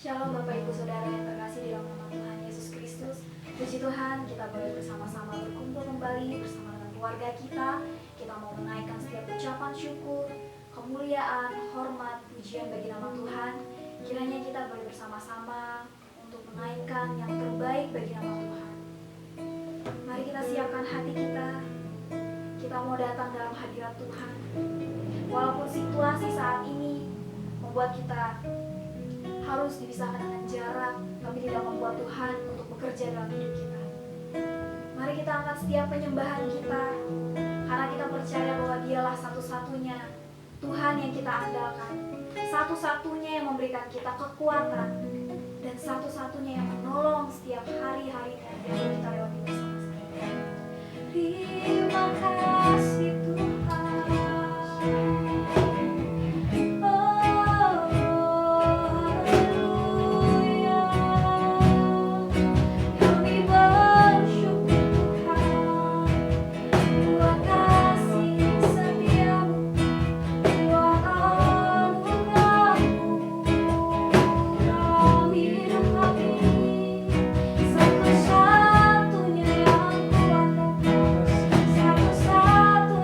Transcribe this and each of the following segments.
Shalom Bapak Ibu Saudara yang terkasih di dalam nama Tuhan Yesus Kristus. Puji Tuhan, kita boleh bersama-sama berkumpul kembali bersama dengan keluarga kita. Kita mau menaikkan setiap ucapan syukur, kemuliaan, hormat, pujian bagi nama Tuhan. Kiranya kita boleh bersama-sama untuk menaikkan yang terbaik bagi nama Tuhan. Mari kita siapkan hati kita. Kita mau datang dalam hadirat Tuhan. Walaupun situasi saat ini membuat kita harus dipisahkan dengan jarak, tapi tidak membuat Tuhan untuk bekerja dalam hidup kita. Mari kita angkat setiap penyembahan kita, karena kita percaya bahwa Dialah satu-satunya Tuhan yang kita andalkan, satu-satunya yang memberikan kita kekuatan, dan satu-satunya yang menolong setiap hari-harinya yang kita lewati bersama-sama. Terima kasih Tuhan. Satu-satunya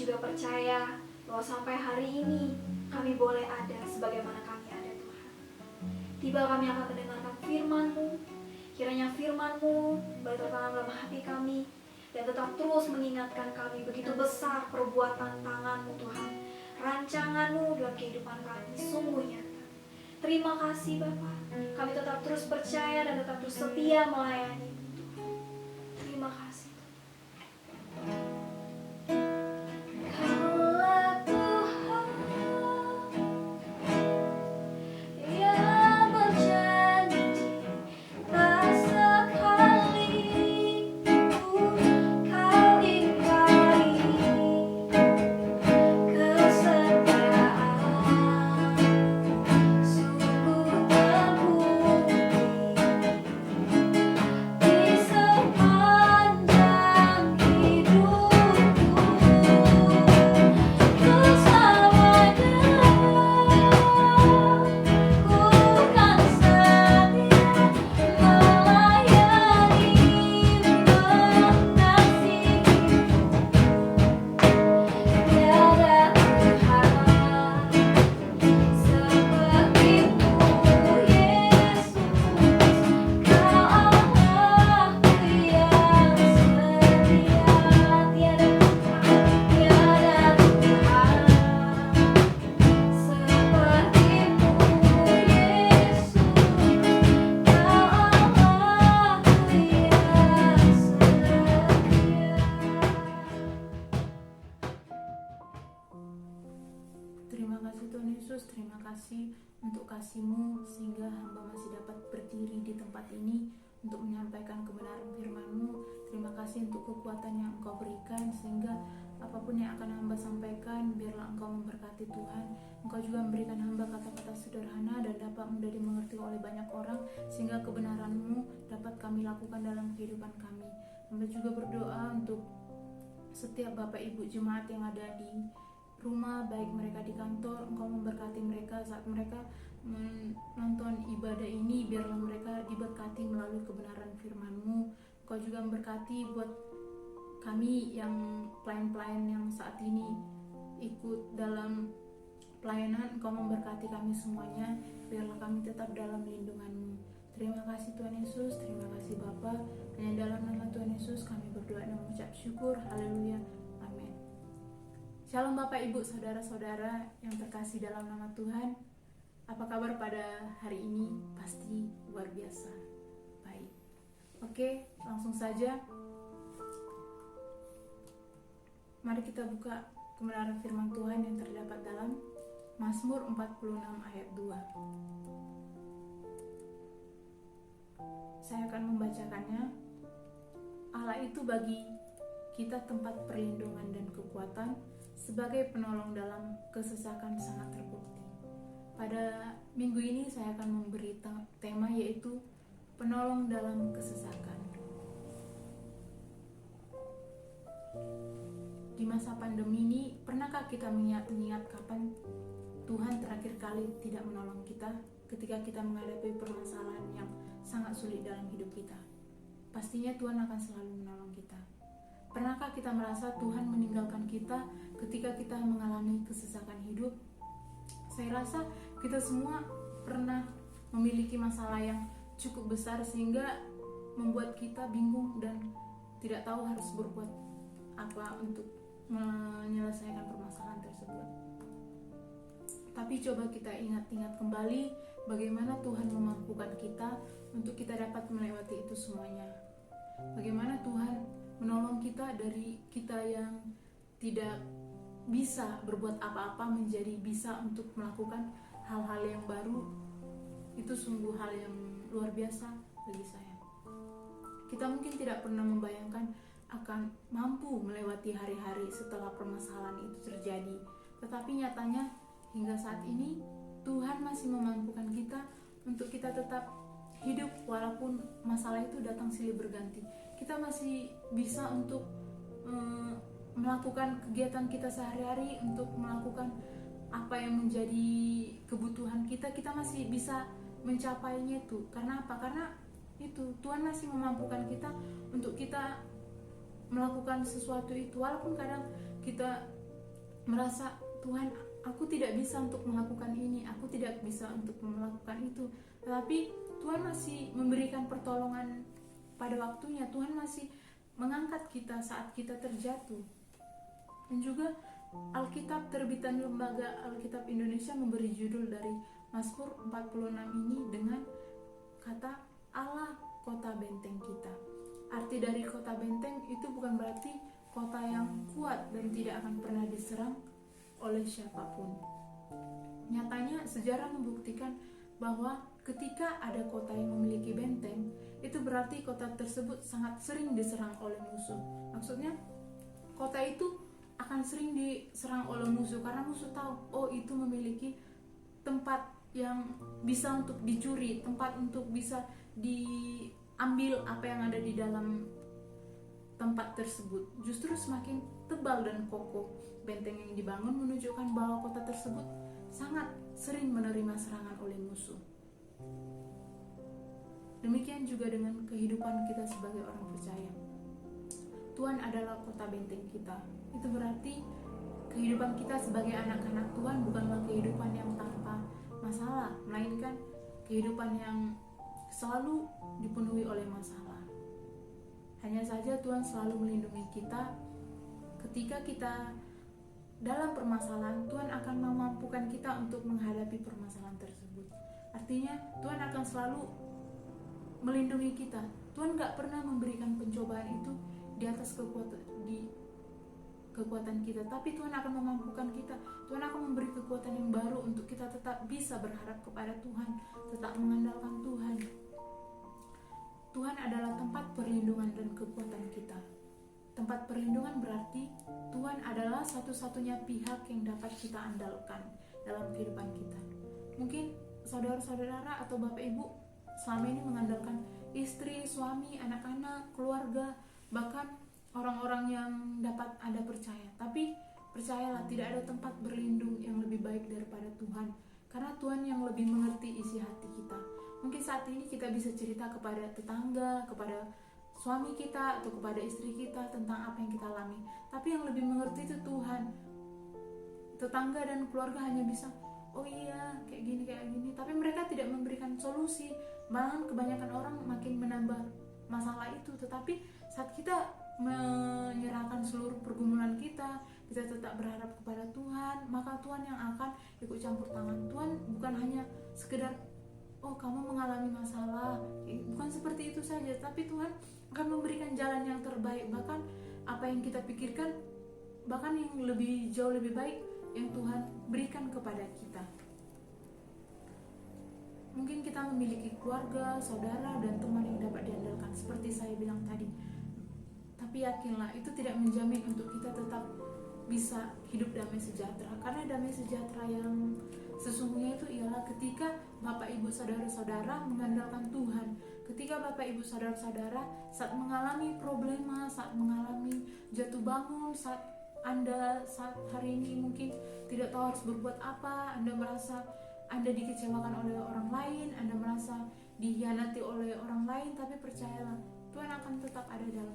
juga percaya bahwa sampai hari ini kami boleh ada sebagaimana kami ada, Tuhan. Tiba kami akan mendengarkan firman-Mu. Kiranya firman-Mu boleh tertanam dalam hati kami dan tetap terus mengingatkan kami begitu besar perbuatan tangan-Mu, Tuhan. Rancangan-Mu dalam kehidupan kami sungguh nyata. Terima kasih Bapa. Kami tetap terus percaya dan tetap terus setia melayani, Tuhan. Terima kasih. Kaulah Tuhan yang berjanji tak sekali pun Kau ingkari kesetiaan sungguh terbukti di sepanjang hidupku. Bersamanya ku kan setia melayani, mengasihi. Tiada Tuhan seperti-Mu, Yesus. Kau Allahku yang setia. Tiada Tuhan seperti-Mu, Yesus. Kau Allahku yang setia. Terima kasih Tuhan Yesus, terima kasih untuk kasih-Mu sehingga hamba masih dapat berdiri di tempat ini untuk menyampaikan kebenaran firman-Mu. Terima kasih untuk kekuatan yang Engkau berikan sehingga apapun yang akan hamba sampaikan biarlah Engkau memberkati Tuhan. Engkau juga memberikan hamba kata-kata sederhana dan dapat mudah dimengerti oleh banyak orang sehingga kebenaran-Mu dapat kami lakukan dalam kehidupan kami. Hamba juga berdoa untuk setiap Bapak Ibu jemaat yang ada di rumah, baik mereka di kantor. Engkau memberkati mereka saat mereka menonton ibadah ini, biarlah mereka diberkati melalui kebenaran firman-Mu. Engkau juga memberkati buat kami yang pelayan-pelayan yang saat ini ikut dalam pelayanan. Engkau memberkati kami semuanya, biarlah kami tetap dalam lindungan-Mu. Terima kasih Tuhan Yesus, terima kasih Bapa. Hanya dalam nama Tuhan Yesus kami berdoa dan mengucap syukur. Haleluya. Amin. Shalom Bapak Ibu, saudara-saudara yang terkasih dalam nama Tuhan. Apa kabar pada hari ini? Pasti luar biasa baik. Oke, langsung saja. Mari kita buka kebenaran firman Tuhan yang terdapat dalam Mazmur 46 ayat 2. Saya akan membacakannya. Allah itu bagi kita tempat perlindungan dan kekuatan, sebagai penolong dalam kesesakan sangat terbukti. Pada minggu ini saya akan memberi tema yaitu penolong dalam kesesakan. Di masa pandemi ini, pernahkah kita mengingat kapan Tuhan terakhir kali tidak menolong kita ketika kita menghadapi permasalahan yang sangat sulit dalam hidup kita? Pastinya Tuhan akan selalu menolong kita. Pernahkah kita merasa Tuhan meninggalkan kita ketika kita mengalami kesesakan hidup? Saya rasa kita semua pernah memiliki masalah yang cukup besar sehingga membuat kita bingung dan tidak tahu harus berbuat apa untuk menyelesaikan permasalahan tersebut. Tapi coba kita ingat-ingat kembali bagaimana Tuhan memampukan kita untuk kita dapat melewati itu semuanya. Bagaimana Tuhan menolong kita dari kita yang tidak bisa berbuat apa-apa menjadi bisa untuk melakukan hal-hal yang baru. Itu sungguh hal yang luar biasa bagi saya. Kita mungkin tidak pernah membayangkan akan mampu melewati hari-hari setelah permasalahan itu terjadi. Tetapi nyatanya hingga saat ini Tuhan masih memampukan kita untuk kita tetap hidup walaupun masalah itu datang silih berganti. Kita masih bisa untuk melakukan kegiatan kita sehari-hari, untuk melakukan apa yang menjadi kebutuhan kita. Kita masih bisa mencapainya itu. Karena apa? Karena itu Tuhan masih memampukan kita untuk kita melakukan sesuatu itu. Walaupun kadang kita merasa, Tuhan, aku tidak bisa untuk melakukan ini, aku tidak bisa untuk melakukan itu. Tetapi Tuhan masih memberikan pertolongan pada waktunya. Tuhan masih mengangkat kita saat kita terjatuh. Dan juga Alkitab terbitan Lembaga Alkitab Indonesia memberi judul dari Mazmur 46 ini dengan kata Allah kota benteng kita. Arti dari kota benteng itu bukan berarti kota yang kuat dan tidak akan pernah diserang oleh siapapun. Nyatanya sejarah membuktikan bahwa ketika ada kota yang memiliki benteng, itu berarti kota tersebut sangat sering diserang oleh musuh. Maksudnya kota itu akan sering diserang oleh musuh karena musuh tahu, oh itu memiliki tempat yang bisa untuk dicuri, tempat untuk bisa diambil apa yang ada di dalam tempat tersebut. Justru semakin tebal dan kokoh benteng yang dibangun menunjukkan bahwa kota tersebut sangat sering menerima serangan oleh musuh. Demikian juga dengan kehidupan kita sebagai orang percaya. Tuhan adalah kota benteng kita. Itu berarti kehidupan kita sebagai anak-anak Tuhan bukanlah kehidupan yang tanpa masalah, melainkan kehidupan yang selalu dipenuhi oleh masalah. Hanya saja Tuhan selalu melindungi kita. Ketika kita dalam permasalahan, Tuhan akan memampukan kita untuk menghadapi permasalahan tersebut. Artinya Tuhan akan selalu melindungi kita. Tuhan gak pernah memberikan pencobaan itu di atas kekuatan kita, tapi Tuhan akan memampukan kita. Tuhan akan memberi kekuatan yang baru untuk kita tetap bisa berharap kepada Tuhan, tetap mengandalkan Tuhan. Tuhan adalah tempat perlindungan dan kekuatan kita. Tempat perlindungan berarti Tuhan adalah satu-satunya pihak yang dapat kita andalkan dalam kehidupan kita. Mungkin saudara-saudara atau bapak ibu selama ini mengandalkan istri, suami, anak-anak, keluarga, bahkan orang-orang yang dapat Anda percaya. Tapi percayalah, tidak ada tempat berlindung yang lebih baik daripada Tuhan, karena Tuhan yang lebih mengerti isi hati kita. Mungkin saat ini kita bisa cerita kepada tetangga, kepada suami kita atau kepada istri kita tentang apa yang kita alami, tapi yang lebih mengerti itu Tuhan. Tetangga dan keluarga hanya bisa, oh iya kayak gini, tapi mereka tidak memberikan solusi. Malahan kebanyakan orang makin menambah masalah itu. Tetapi saat kita menyerahkan seluruh pergumulan kita tetap berharap kepada Tuhan, maka Tuhan yang akan ikut campur tangan. Tuhan bukan hanya sekedar, oh kamu mengalami masalah, bukan seperti itu saja, tapi Tuhan akan memberikan jalan yang terbaik. Bahkan apa yang kita pikirkan, bahkan yang jauh lebih baik yang Tuhan berikan kepada kita. Mungkin kita memiliki keluarga, saudara, dan teman yang dapat diandalkan seperti saya bilang tadi. Tapi yakinlah, itu tidak menjamin untuk kita tetap bisa hidup damai sejahtera. Karena damai sejahtera yang sesungguhnya itu ialah ketika Bapak Ibu Saudara-saudara mengandalkan Tuhan. Ketika Bapak Ibu Saudara-saudara saat mengalami problema, saat mengalami jatuh bangun, saat hari ini mungkin tidak tahu harus berbuat apa, Anda merasa Anda dikecewakan oleh orang lain, Anda merasa dikhianati oleh orang lain, tapi percayalah, Tuhan akan tetap ada dalam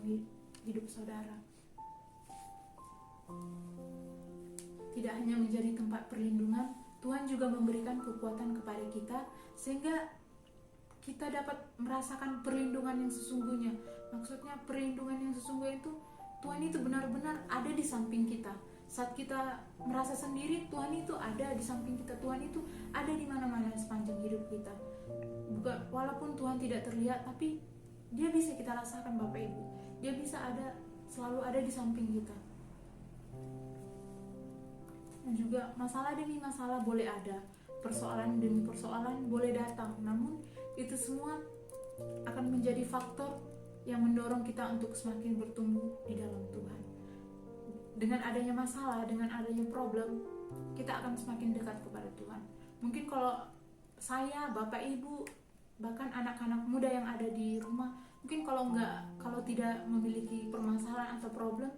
hidup saudara. Tidak hanya menjadi tempat perlindungan, Tuhan juga memberikan kekuatan kepada kita sehingga kita dapat merasakan perlindungan yang sesungguhnya. Maksudnya perlindungan yang sesungguhnya itu Tuhan itu benar-benar ada di samping kita. Saat kita merasa sendiri, Tuhan itu ada di samping kita. Tuhan itu ada di mana-mana sepanjang hidup kita. Walaupun Tuhan tidak terlihat, tapi Dia bisa kita rasakan, Bapak Ibu. Dia bisa selalu ada di samping kita. Dan juga masalah demi masalah boleh ada, persoalan demi persoalan boleh datang. Namun itu semua akan menjadi faktor yang mendorong kita untuk semakin bertumbuh di dalam Tuhan. Dengan adanya masalah, dengan adanya problem, kita akan semakin dekat kepada Tuhan. Mungkin kalau saya, Bapak Ibu, bahkan anak-anak muda yang ada di rumah, mungkin kalau tidak memiliki permasalahan atau problem,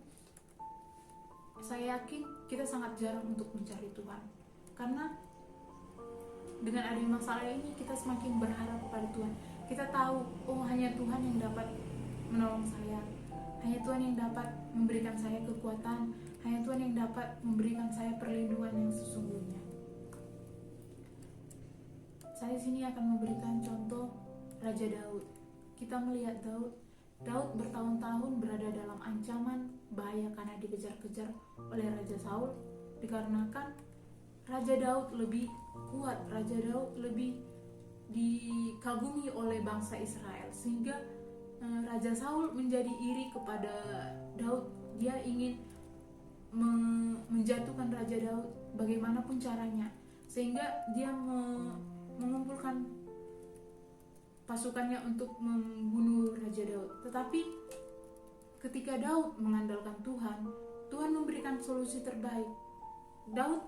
saya yakin kita sangat jarang untuk mencari Tuhan. Karena dengan adanya masalah ini, kita semakin berharap kepada Tuhan. Kita tahu, oh hanya Tuhan yang dapat menolong saya. Hanya Tuhan yang dapat memberikan saya kekuatan, hanya Tuhan yang dapat memberikan saya perlindungan yang sesungguhnya. Saya sini akan memberikan contoh Raja Daud. Kita melihat Daud bertahun-tahun berada dalam ancaman bahaya karena dikejar-kejar oleh Raja Saul, dikarenakan Raja Daud lebih kuat, Raja Daud lebih dikagumi oleh bangsa Israel, sehingga Raja Saul menjadi iri kepada Daud. Dia ingin menjatuhkan Raja Daud bagaimanapun caranya, sehingga dia mengumpulkan pasukannya untuk membunuh Raja Daud. Tetapi ketika Daud mengandalkan Tuhan, Tuhan memberikan solusi terbaik. Daud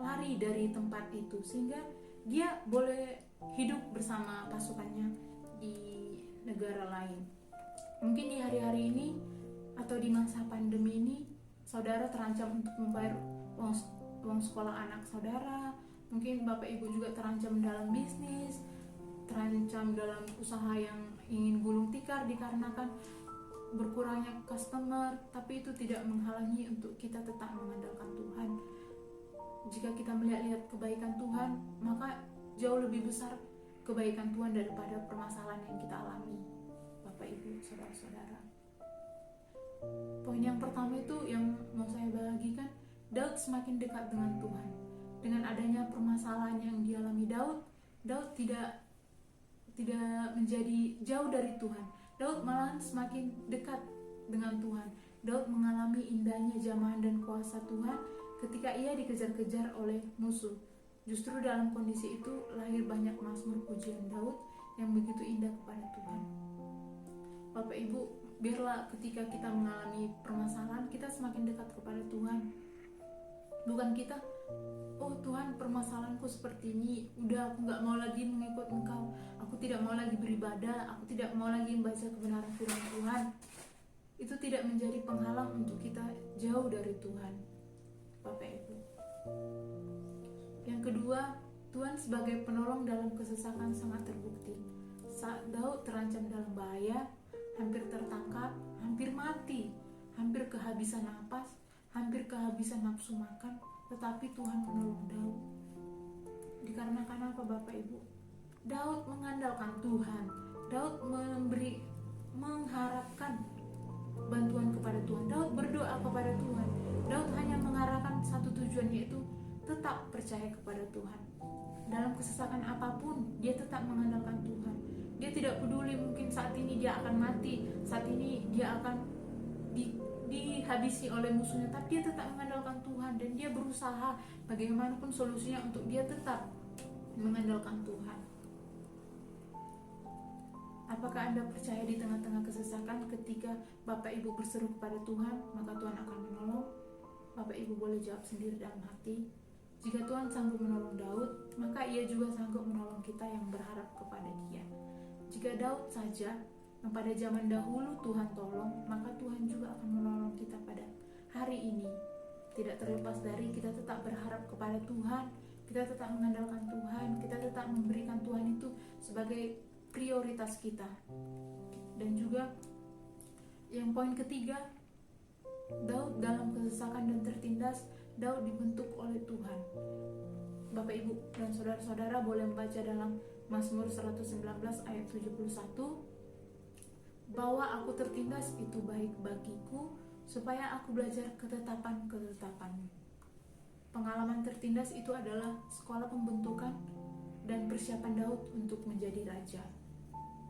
lari dari tempat itu sehingga dia boleh hidup bersama pasukannya di negara lain. Mungkin di hari-hari ini atau di masa pandemi ini, saudara terancam untuk membayar uang sekolah anak saudara. Mungkin Bapak Ibu juga terancam dalam bisnis, terancam dalam usaha yang ingin gulung tikar dikarenakan berkurangnya customer. Tapi itu tidak menghalangi untuk kita tetap mengandalkan Tuhan. Jika kita melihat kebaikan Tuhan, maka jauh lebih besar kebaikan Tuhan daripada permasalahan yang kita alami, Bapak Ibu, saudara-saudara. Poin yang pertama itu yang mau saya bagikan, Daud semakin dekat dengan Tuhan. Dengan adanya permasalahan yang dialami Daud tidak menjadi jauh dari Tuhan. Daud malahan semakin dekat dengan Tuhan. Daud mengalami indahnya jamahan dan kuasa Tuhan ketika ia dikejar-kejar oleh musuh. Justru dalam kondisi itu lahir banyak mazmur pujian Daud yang begitu indah kepada Tuhan. Bapak Ibu, biarlah ketika kita mengalami permasalahan, kita semakin dekat kepada Tuhan. Bukan kita, oh Tuhan, permasalahanku seperti ini, udah aku gak mau lagi mengikut Engkau, aku tidak mau lagi beribadah, aku tidak mau lagi membaca kebenaran firman Tuhan. Itu tidak menjadi penghalang untuk kita jauh dari Tuhan, Bapak Ibu. Yang kedua, Tuhan sebagai penolong dalam kesesakan sangat terbukti. Saat Daud terancam dalam bahaya, hampir tertangkap, hampir mati, hampir kehabisan napas, hampir kehabisan nafsu makan, tetapi Tuhan menolong Daud. Dikarenakan apa, Bapak Ibu? Daud mengandalkan Tuhan. Daud mengharapkan bantuan kepada Tuhan. Daud berdoa kepada Tuhan. Daud hanya mengarahkan satu tujuan, yaitu tetap percaya kepada Tuhan. Dalam kesesakan apapun, dia tetap mengandalkan Tuhan. Dia tidak peduli mungkin saat ini dia akan mati, saat ini dia akan dihabisi oleh musuhnya, tapi dia tetap mengandalkan Tuhan dan dia berusaha bagaimanapun solusinya untuk dia tetap mengandalkan Tuhan. Apakah Anda percaya di tengah-tengah kesesakan ketika Bapak Ibu berseru kepada Tuhan, maka Tuhan akan menolong? Bapak Ibu boleh jawab sendiri dalam hati. Jika Tuhan sanggup menolong Daud, maka ia juga sanggup menolong kita yang berharap kepada Dia. Jika Daud saja yang pada zaman dahulu Tuhan tolong, maka Tuhan juga akan menolong kita pada hari ini. Tidak terlepas dari kita tetap berharap kepada Tuhan, kita tetap mengandalkan Tuhan, kita tetap memberikan Tuhan itu sebagai prioritas kita. Dan juga yang poin ketiga, Daud dalam kesesakan dan tertindas, Daud dibentuk oleh Tuhan. Bapak Ibu dan saudara-saudara boleh membaca dalam Mazmur 119 ayat 71, bahwa aku tertindas itu baik bagiku, supaya aku belajar ketetapan-ketetapan-Mu. Pengalaman tertindas itu adalah sekolah pembentukan dan persiapan Daud untuk menjadi raja.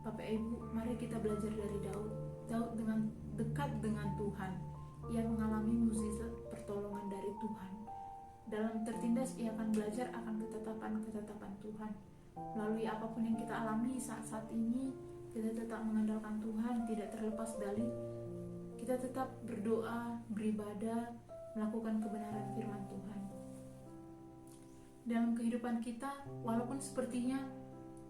Bapak Ibu, mari kita belajar dari Daud. Daud dengan dekat dengan Tuhan, ia mengalami mukjizat pertolongan dari Tuhan. Dalam tertindas ia akan belajar akan ketetapan-ketetapan Tuhan. Melalui apapun yang kita alami saat-saat ini, kita tetap mengandalkan Tuhan, tidak terlepas dari kita tetap berdoa, beribadah, melakukan kebenaran firman Tuhan. Dalam kehidupan kita, walaupun sepertinya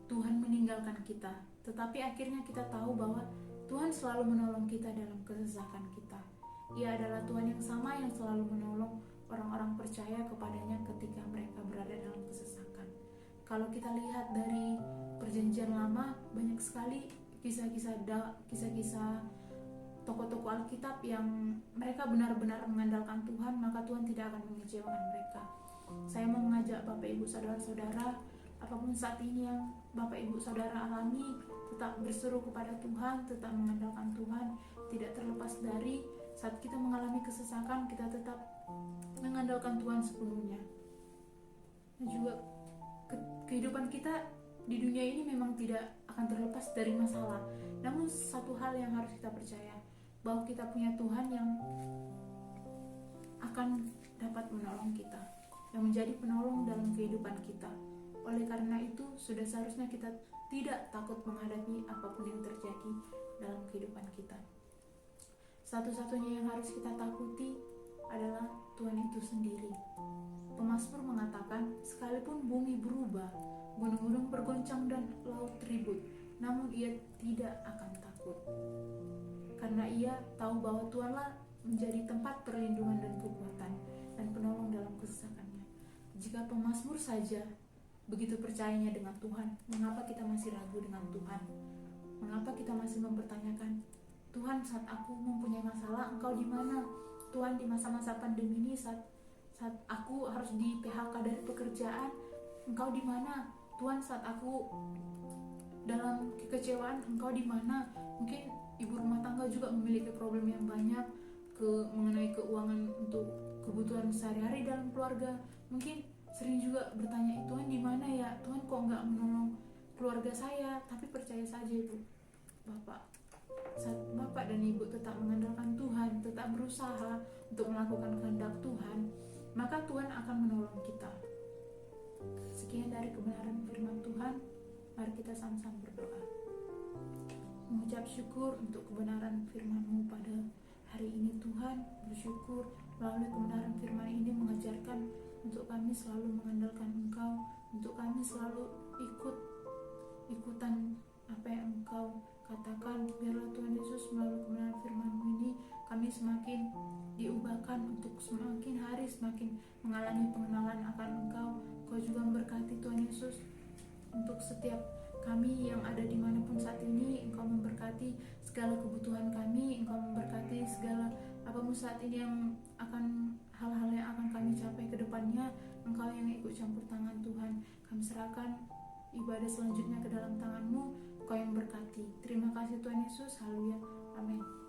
Tuhan meninggalkan kita, tetapi akhirnya kita tahu bahwa Tuhan selalu menolong kita dalam kesesakan kita. Ia adalah Tuhan yang sama yang selalu menolong orang-orang percaya kepadanya ketika mereka berada dalam kesesakan. Kalau kita lihat dari perjanjian lama, banyak sekali kisah-kisah tokoh-tokoh Alkitab yang mereka benar-benar mengandalkan Tuhan, maka Tuhan tidak akan mengecewakan mereka. Saya mau mengajak Bapak Ibu Saudara-saudara, apapun saat ini yang Bapak Ibu Saudara alami, tetap berseru kepada Tuhan, tetap mengandalkan Tuhan, tidak terlepas dari saat kita mengalami kesesakan, kita tetap mengandalkan Tuhan sepenuhnya. Dan juga kehidupan kita di dunia ini memang tidak akan terlepas dari masalah. Namun satu hal yang harus kita percaya, bahwa kita punya Tuhan yang akan dapat menolong kita, yang menjadi penolong dalam kehidupan kita. Oleh karena itu, sudah seharusnya kita tidak takut menghadapi apapun yang terjadi dalam kehidupan kita. Satu-satunya yang harus kita takuti adalah Tuhan itu sendiri. Pemazmur mengatakan, sekalipun bumi berubah, gunung-gunung bergoncang dan laut ribut, namun ia tidak akan takut. Karena ia tahu bahwa Tuhanlah menjadi tempat perlindungan dan kekuatan dan penolong dalam kesesakannya. Jika pemazmur saja begitu percayanya dengan Tuhan, mengapa kita masih ragu dengan Tuhan? Mengapa kita masih mempertanyakan, Tuhan, saat aku mempunyai masalah, Engkau di mana? Tuhan, di masa-masa pandemi ini, saat aku harus di PHK dari pekerjaan, Engkau di mana? Tuhan, saat aku dalam kekecewaan, Engkau di mana? Mungkin ibu rumah tangga juga memiliki problem yang banyak mengenai keuangan untuk kebutuhan sehari-hari dalam keluarga. Mungkin sering juga bertanya, Tuhan di mana ya? Tuhan kok nggak menolong keluarga saya? Tapi percaya saja Ibu, Bapak dan Ibu tetap mengandalkan Tuhan, tetap berusaha untuk melakukan kehendak Tuhan, maka Tuhan akan menolong kita. Sekian dari kebenaran firman Tuhan. Mari kita sama-sama berdoa. Mengucap syukur untuk kebenaran firman-Mu pada hari ini Tuhan. Bersyukur melalui kebenaran firman ini mengajarkan untuk kami selalu mengandalkan Engkau, untuk kami selalu ikutan apa yang Engkau katakan. Biarlah Tuhan Yesus melalui kebenaran firman-Mu ini kami semakin diubahkan untuk semakin hari semakin mengalami pengenalan akan Engkau. Engkau juga memberkati Tuhan Yesus untuk setiap kami yang ada dimanapun saat ini. Engkau memberkati segala kebutuhan kami, Engkau memberkati segala apapun saat ini yang akan hal-hal yang akan kami capai ke depannya. Engkau yang ikut campur tangan Tuhan. Kami serahkan ibadah selanjutnya ke dalam tangan-Mu. Engkau yang berkati. Terima kasih Tuhan Yesus. Haleluya. Amin.